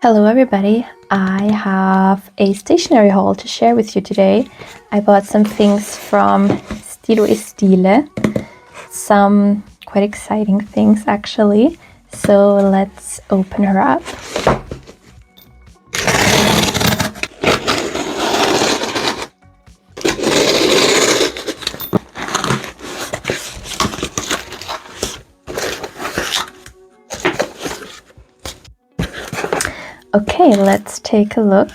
Hello everybody, I have a stationery haul to share with you today. I bought some things from TWSBI, some quite exciting things actually. So let's open her up. Okay, let's take a look.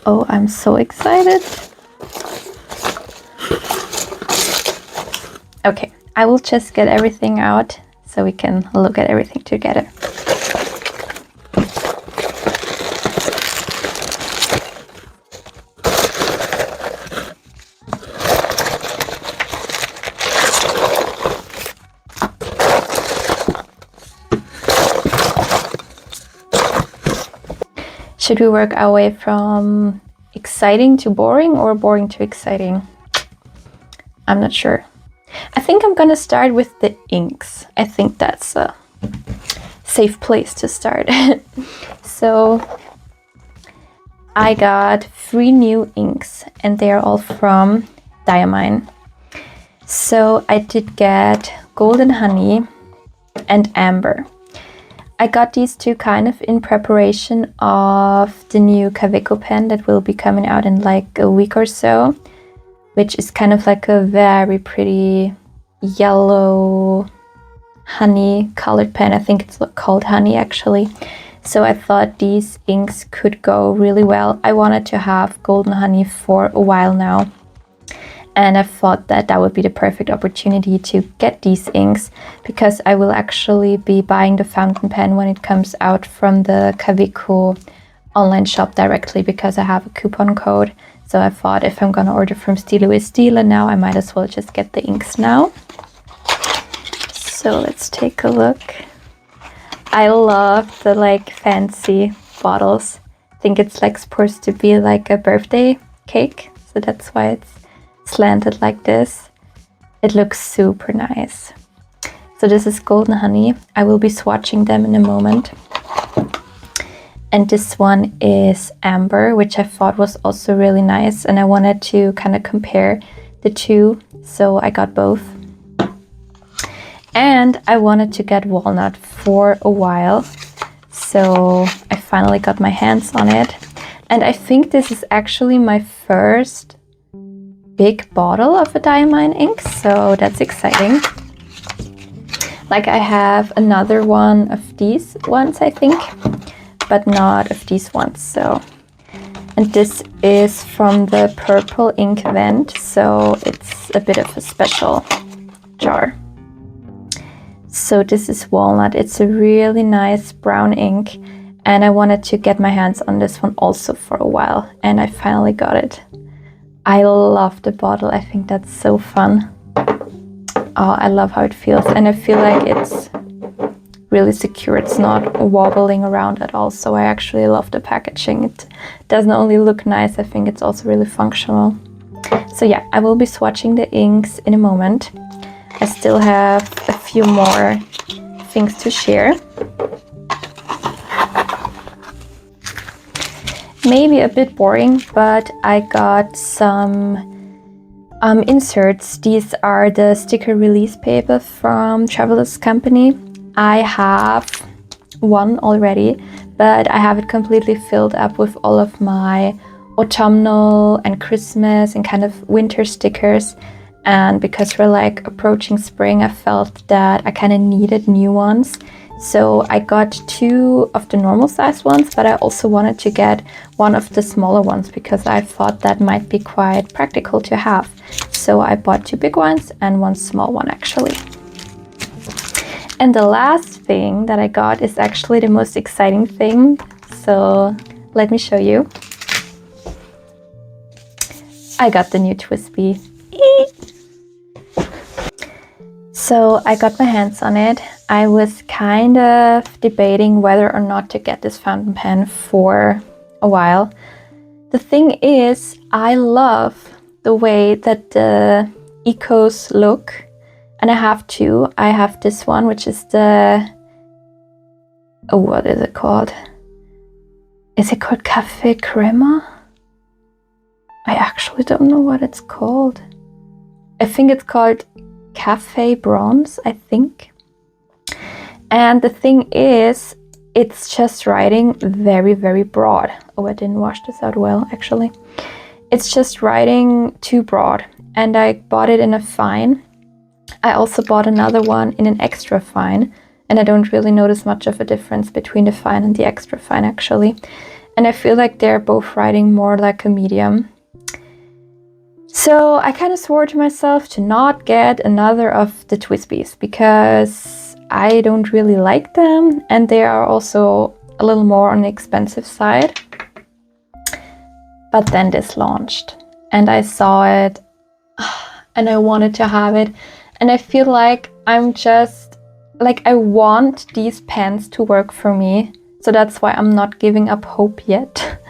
Oh, I'm so excited. Okay, I will just get everything out so we can look at everything together. Should we work our way from exciting to boring or boring to exciting? I'm not sure. I think I'm gonna start with the inks. I think that's a safe place to start. So I got 3 new inks and they are all from Diamine. So I did get Golden Honey and Amber. I got these two kind of in preparation of the new Kaweco pen that will be coming out in like a week or so, which is kind of like a very pretty yellow honey colored pen. I think it's called Honey actually. So I thought these inks could go really well. I wanted to have Golden Honey for a while now, and I thought that that would be the perfect opportunity to get these inks because I will actually be buying the fountain pen when it comes out from the Kaweco online shop directly because I have a coupon code. So I thought if I'm gonna order from TWSBI now, I might as well just get the inks now. So let's take a look. I love the like fancy bottles. I think it's like supposed to be like a birthday cake, so that's why it's slanted like this. It looks super nice. So this is Golden Honey. I will be swatching them in a moment. And this one is Amber, which I thought was also really nice, and I wanted to kind of compare the two, so I got both. And I wanted to get Walnut for a while, so I finally got my hands on it. And I think this is actually my first big bottle of a Diamine ink, so that's exciting. Like I have another one of these ones, I think, but not of these ones. So, and this is from the Purple Ink Vent, so it's a bit of a special jar. So this is Walnut. It's a really nice brown ink, and I wanted to get my hands on this one also for a while, and I finally got it. I love the bottle. I think that's so fun. Oh, I love how it feels, and I feel like it's really secure. It's not wobbling around at all, so I actually love the packaging. It doesn't only look nice, I think it's also really functional. So yeah, I will be swatching the inks in a moment. I still have a few more things to share. Maybe a bit boring, but I got some inserts. These are the sticker release paper from Traveler's Company. I have one already, but I have it completely filled up with all of my autumnal and Christmas and kind of winter stickers. And because we're like approaching spring, I felt that I kind of needed new ones. So I got 2 of the normal size ones, but I also wanted to get one of the smaller ones because I thought that might be quite practical to have. So I bought 2 big ones and 1 small one actually. And the last thing that I got is actually the most exciting thing. So let me show you. I got the new TWSBI. So I got my hands on it. I was kind of debating whether or not to get this fountain pen for a while. The thing is, I love the way that the Ecos look. And I have two. I have this one, which is the, oh, what is it called? Is it called Cafe Crema? I actually don't know what it's called. I think it's called Cafe Bronze, I think. And the thing is, it's just writing very, very broad. Oh, I didn't wash this out well, actually. It's just writing too broad. And I bought it in a fine. I also bought another one in an extra fine. And I don't really notice much of a difference between the fine and the extra fine, actually. And I feel like they're both writing more like a medium. So I kind of swore to myself to not get another of the TWSBIs because I don't really like them, and they are also a little more on the expensive side. But then this launched and I saw it and I wanted to have it, and I feel like I'm just like, I want these pens to work for me, so that's why I'm not giving up hope yet.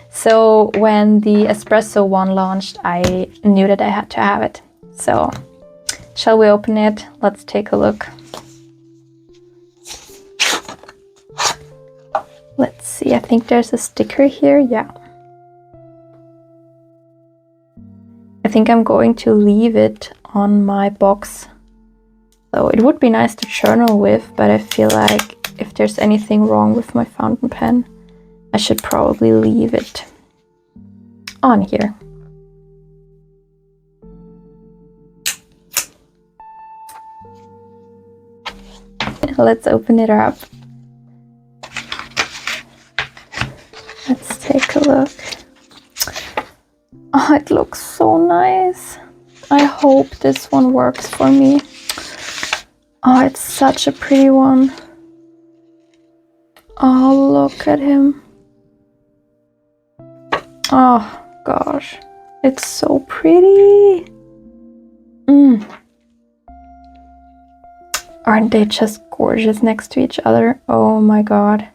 So when the espresso one launched, I knew that I had to have it. So shall we open it? Let's take a look. Let's see, I think there's a sticker here. Yeah. I think I'm going to leave it on my box. So it would be nice to journal with, but I feel like if there's anything wrong with my fountain pen, I should probably leave it on here. Let's open it up. Let's take a look. Oh, it looks so nice. I hope this one works for me. Oh, it's such a pretty one. Oh, look at him. Oh gosh, it's so pretty. Aren't they just gorgeous next to each other? Oh my god.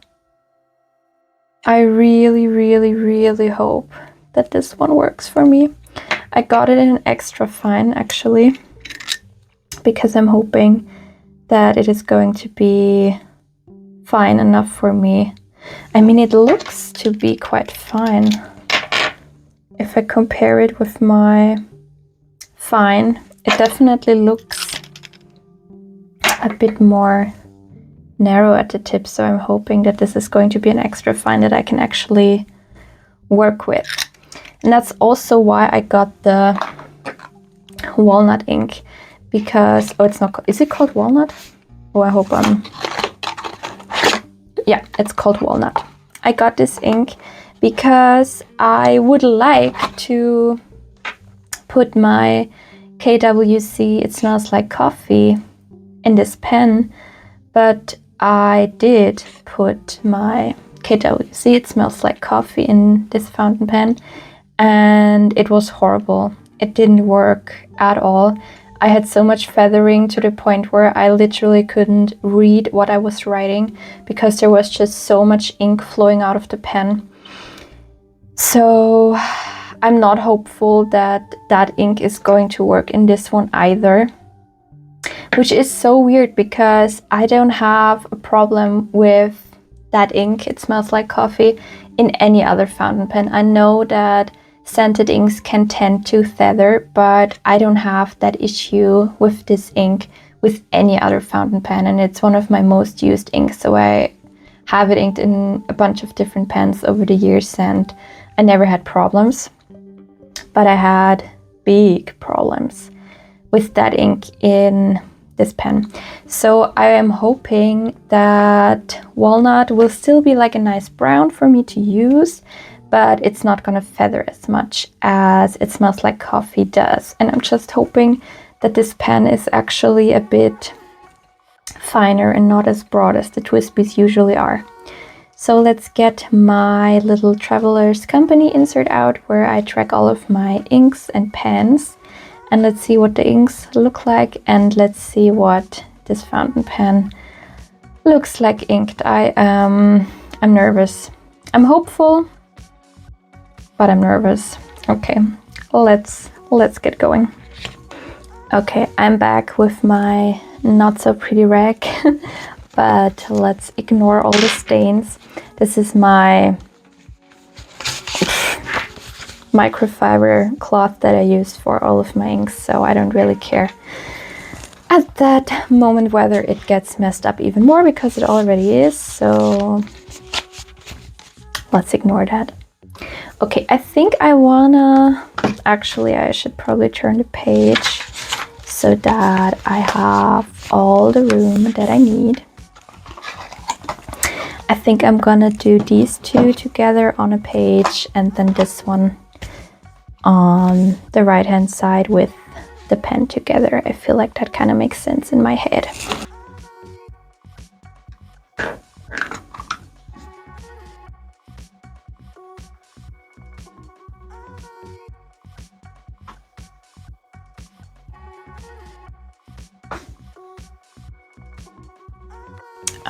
I really, really, really hope that this one works for me. I got it in an extra fine, actually, because I'm hoping that it is going to be fine enough for me. I mean, it looks to be quite fine. If I compare it with my fine, it definitely looks a bit more narrow at the tip, so I'm hoping that this is going to be an extra fine that I can actually work with. And that's also why I got the walnut ink, because, oh, it's not, is it called walnut? Oh, I hope yeah, it's called walnut. I got this ink because I would like to put my KWC It Smells Like Coffee in this pen, but I did put my KWC It Smells Like Coffee in this fountain pen, and it was horrible. It didn't work at all. I had so much feathering to the point where I literally couldn't read what I was writing because there was just so much ink flowing out of the pen. So I'm not hopeful that that ink is going to work in this one either, which is so weird because I don't have a problem with that ink, It Smells Like Coffee, in any other fountain pen. I know that scented inks can tend to feather, but I don't have that issue with this ink with any other fountain pen, and it's one of my most used inks, so I have it inked in a bunch of different pens over the years and I never had problems. But I had big problems with that ink in this pen. So I am hoping that walnut will still be like a nice brown for me to use, but it's not gonna feather as much as It Smells Like Coffee does. And I'm just hoping that this pen is actually a bit finer and not as broad as the TWSBIs usually are. So let's get my little Traveler's Company insert out where I track all of my inks and pens. And let's see what the inks look like, and let's see what this fountain pen looks like inked. I'm nervous. I'm hopeful, but I'm nervous. Okay, let's let's get going. Okay, I'm back with my not so pretty rag, but let's ignore all the stains. This is my microfiber cloth that I use for all of my inks, so I don't really care at that moment whether it gets messed up even more, because it already is, so let's ignore that. Okay, I think I wanna, actually I should probably turn the page so that I have all the room that I need. I think I'm gonna do these two together on a page and then this one on the right hand side with the pen together. I feel like that kind of makes sense in my head.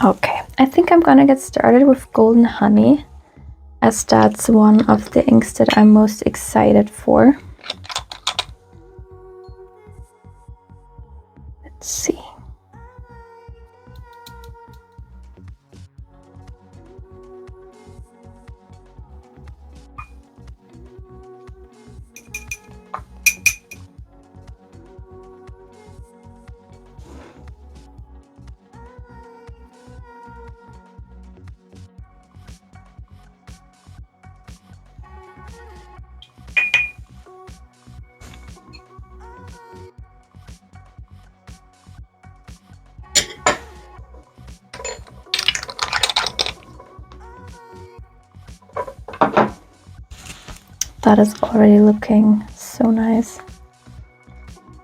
Okay, I think I'm gonna get started with Golden Honey, as that's one of the inks that I'm most excited for. Let's see. That is already looking so nice.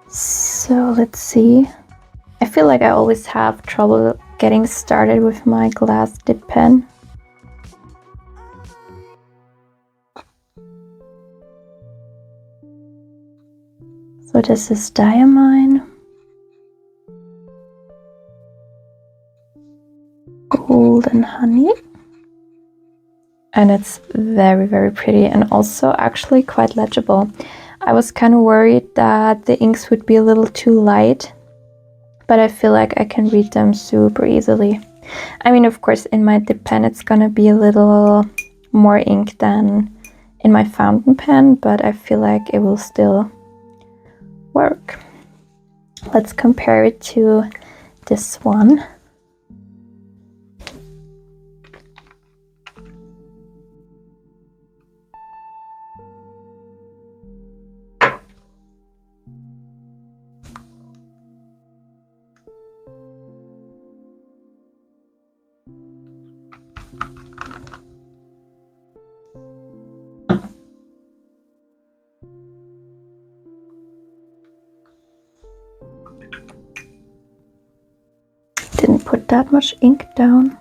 So let's see. I feel like I always have trouble getting started with my glass dip pen. So this is Diamine, Golden Honey. And it's very, very pretty and also actually quite legible. I was kind of worried that the inks would be a little too light, but I feel like I can read them super easily. I mean, of course, in my dip pen, it's gonna be a little more ink than in my fountain pen, but I feel like it will still work. Let's compare it to this one. Didn't put that much ink down.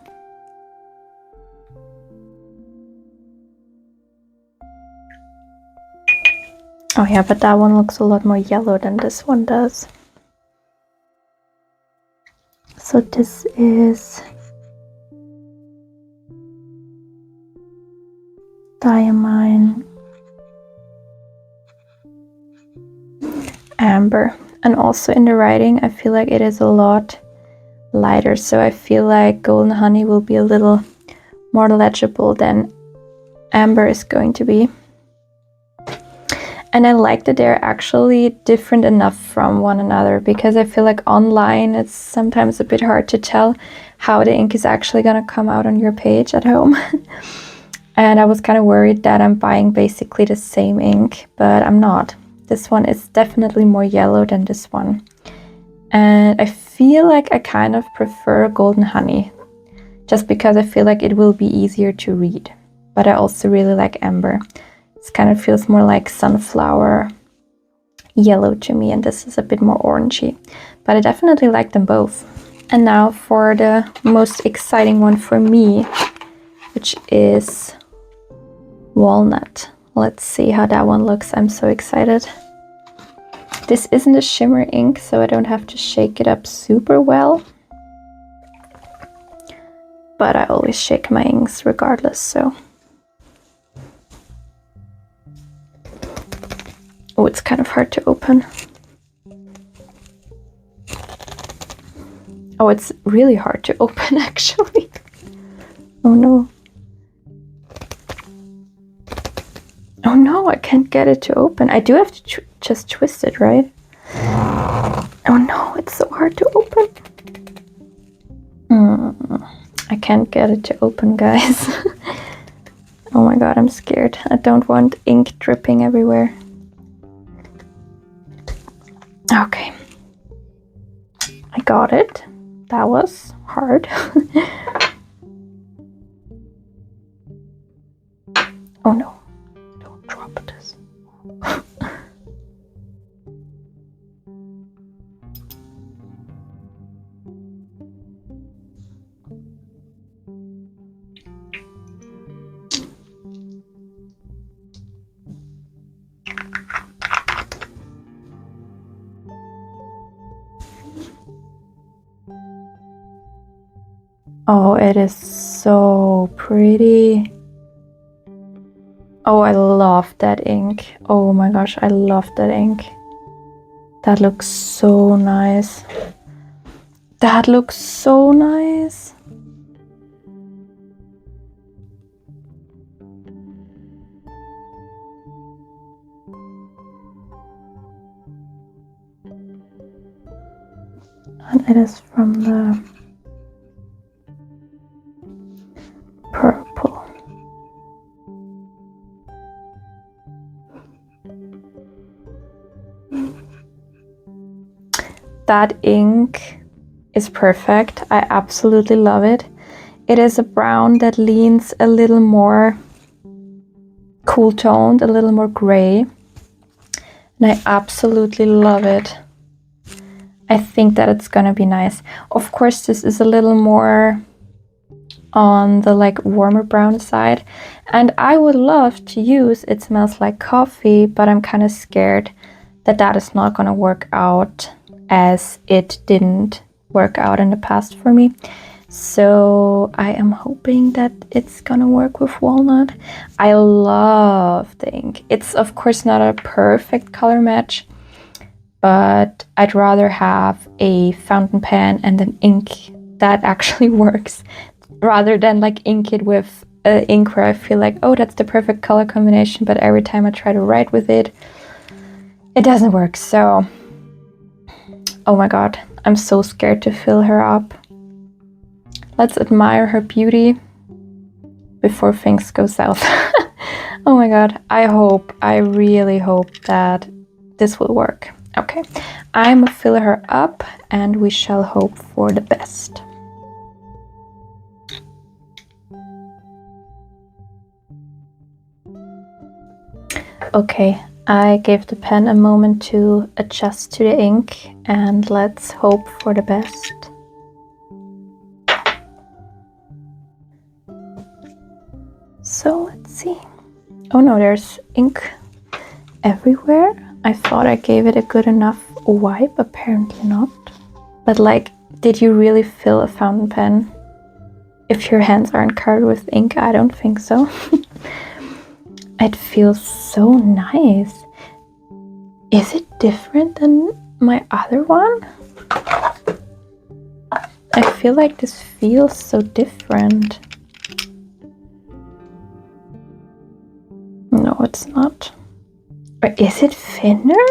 Oh yeah, but that one looks a lot more yellow than this one does. So this is Diamine Amber. And also in the writing, I feel like it is a lot lighter. So I feel like Golden Honey will be a little more legible than Amber is going to be. And I like that they're actually different enough from one another, because I feel like online it's sometimes a bit hard to tell how the ink is actually going to come out on your page at home. And I was kind of worried that I'm buying basically the same ink, but I'm not. This one is definitely more yellow than this one. And I feel like I kind of prefer Golden Honey, just because I feel like it will be easier to read. But I also really like Amber. It kind of feels more like sunflower yellow to me, and this is a bit more orangey. But I definitely like them both. And now for the most exciting one for me, which is Walnut. Let's see how that one looks. I'm so excited. This isn't a shimmer ink, so I don't have to shake it up super well. But I always shake my inks regardless, so. Oh, it's kind of hard to open. Oh, it's really hard to open actually. Oh no. Oh no, I can't get it to open. I do have to just twist it, right? Oh no, it's so hard to open. I can't get it to open, guys. Oh my god, I'm scared. I don't want ink dripping everywhere. Okay. I got it. That was hard. Oh no. Don't drop this. Oh, it is so pretty. Oh, I love that ink. Oh my gosh, I love that ink. That looks so nice. That looks so nice. And it is from the purple. That ink is perfect. I absolutely love it. It is a brown that leans a little more cool toned, a little more gray. And I absolutely love it. I think that it's gonna be nice. Of course, this is a little more on the like warmer brown side. And I would love to use It Smells Like Coffee, but I'm kind of scared that that is not gonna work out as it didn't work out in the past for me. So I am hoping that it's gonna work with walnut. I love the ink. It's of course not a perfect color match, but I'd rather have a fountain pen and an ink that actually works rather than like ink it with ink where I feel like, oh, that's the perfect color combination, but every time I try to write with it, it doesn't work. So oh my god, I'm so scared to fill her up. Let's admire her beauty before things go south. Oh my god, I really hope that this will work. Okay, I'm gonna fill her up and we shall hope for the best. Okay, I gave the pen a moment to adjust to the ink and let's hope for the best. So let's see. Oh no, there's ink everywhere. I thought I gave it a good enough wipe, apparently not. But like, did you really fill a fountain pen if your hands aren't covered with ink? I don't think so. It feels so nice. Is it different than my other one? I feel like this feels so different. No, it's not. Or is it thinner?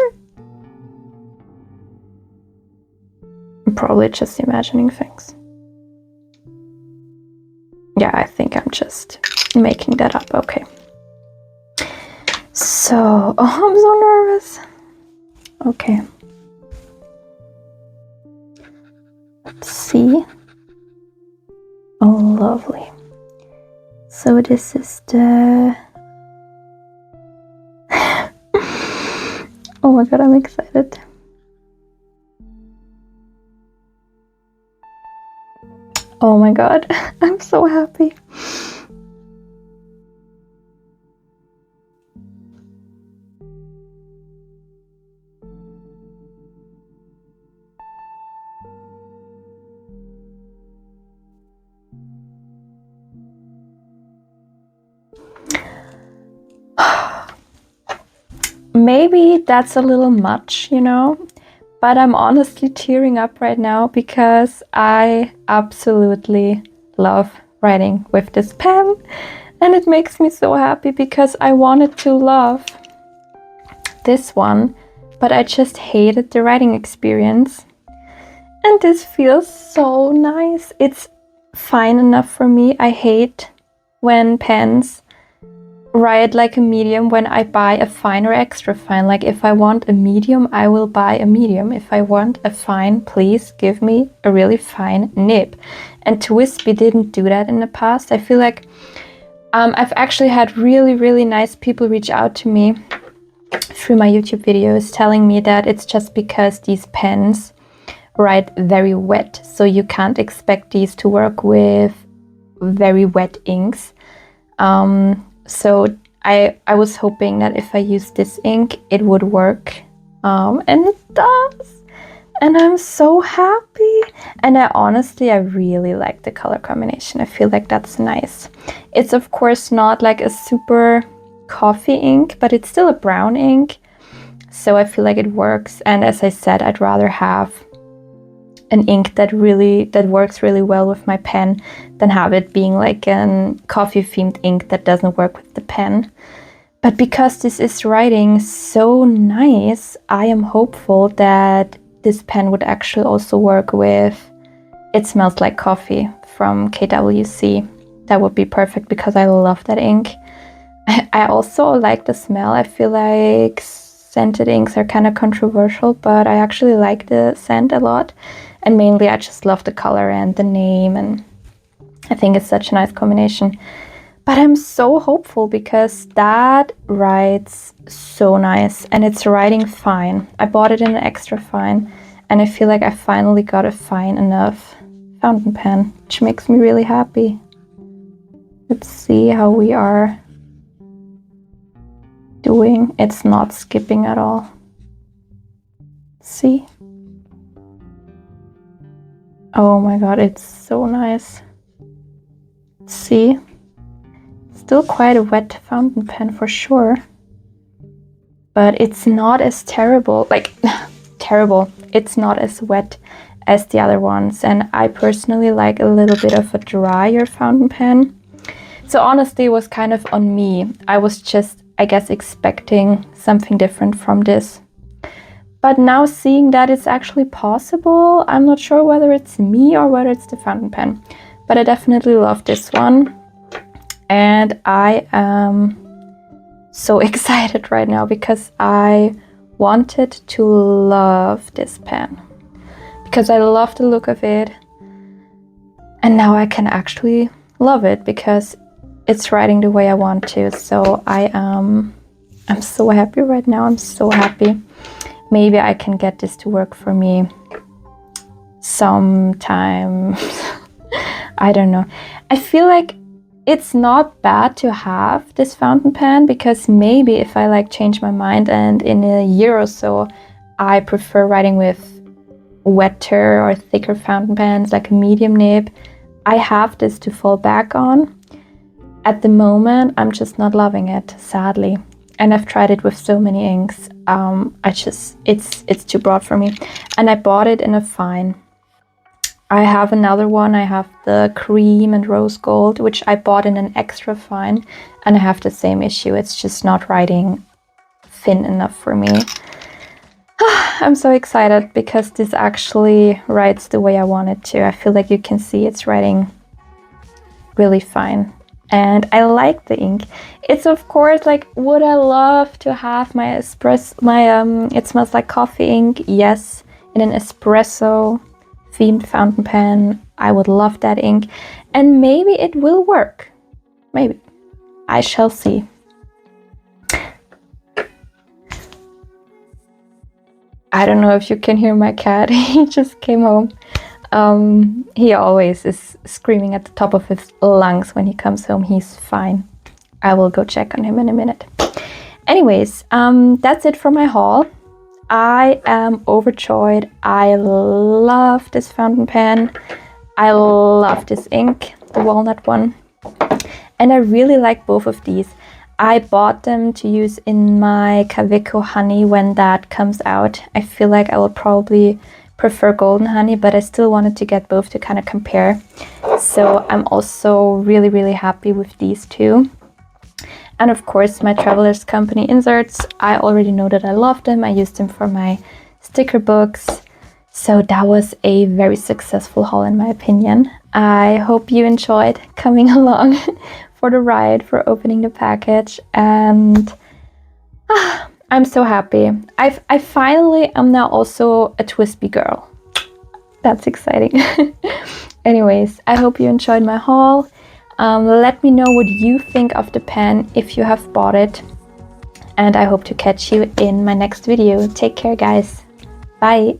I'm probably just imagining things. Yeah, I think I'm just making that up. Okay. So, oh, I'm so nervous. Okay. Let's see. Oh, lovely. So this is the... Oh my god, I'm excited. Oh my god, I'm so happy. maybe that's a little much, you know, but I'm honestly tearing up right now because I absolutely love writing with this pen, and it makes me so happy because I wanted to love this one, but I just hated the writing experience. And this feels so nice. It's fine enough for me. I hate when pens write like a medium when I buy a fine or extra fine. Like if I want a medium, I will buy a medium. If I want a fine, please give me a really fine nib. And TWSBI didn't do that in the past. I feel like I've actually had really nice people reach out to me through my YouTube videos telling me that it's just because these pens write very wet, so you can't expect these to work with very wet inks. So I was hoping that if I use this ink, it would work, and it does. And I'm so happy. And I really like the color combination. I feel like that's nice. It's of course not like a super coffee ink, but it's still a brown ink. So I feel like it works. And as I said, I'd rather have an ink that works really well with my pen than have it being like a coffee themed ink that doesn't work with the pen. But because this is writing so nice, I am hopeful that this pen would actually also work with It Smells Like Coffee from KWC. That would be perfect because I love that ink. I also like the smell. I feel like scented inks are kind of controversial, but I actually like the scent a lot. And mainly I just love the color and the name, and I think it's such a nice combination. But I'm so hopeful because that writes so nice and it's writing fine. I bought it in an extra fine and I feel like I finally got a fine enough fountain pen, which makes me really happy. Let's see how we are doing. It's not skipping at all. See? Oh my god, it's so nice. See? Still quite a wet fountain pen for sure. But it's not as terrible, like terrible. It's not as wet as the other ones. And I personally like a little bit of a drier fountain pen. So honestly, it was kind of on me. I was just, I guess, expecting something different from this. But now seeing that it's actually possible, I'm not sure whether it's me or whether it's the fountain pen. But I definitely love this one. And I am so excited right now because I wanted to love this pen. Because I love the look of it. And now I can actually love it because it's writing the way I want to. So I'm so happy right now. I'm so happy. Maybe I can get this to work for me sometime. I don't know. I feel like it's not bad to have this fountain pen because maybe if I like change my mind and in a year or so I prefer writing with wetter or thicker fountain pens like a medium nib, I have this to fall back on. At the moment, I'm just not loving it, sadly. And I've tried it with so many inks. It's too broad for me. And I bought it in a fine. I have another one. I have the cream and rose gold, which I bought in an extra fine. And I have the same issue. It's just not writing thin enough for me. I'm so excited because this actually writes the way I want it to. I feel like you can see it's writing really fine. And I like the ink. It's of course like, would I love to have my It Smells Like Coffee ink? Yes, in an espresso themed fountain pen. I would love that ink. And maybe it will work. Maybe. I shall see. I don't know if you can hear my cat. He just came home. He always is screaming at the top of his lungs when he comes home. He's fine. I will go check on him in a minute. Anyways, that's it for my haul. I am overjoyed. I love this fountain pen. I love this ink, the walnut one. And I really like both of these. I bought them to use in my Kaweco honey when that comes out. I feel like I will probably prefer golden honey, but I still wanted to get both to kind of compare. So I'm also really, really happy with these two. And of course, my Travelers Company inserts. I already know that I love them. I used them for my sticker books. So that was a very successful haul in my opinion. I hope you enjoyed coming along for the ride, for opening the package, and I'm so happy. I finally am now also a TWSBI girl. That's exciting. Anyways, I hope you enjoyed my haul. Let me know what you think of the pen if you have bought it. And I hope to catch you in my next video. Take care, guys. Bye.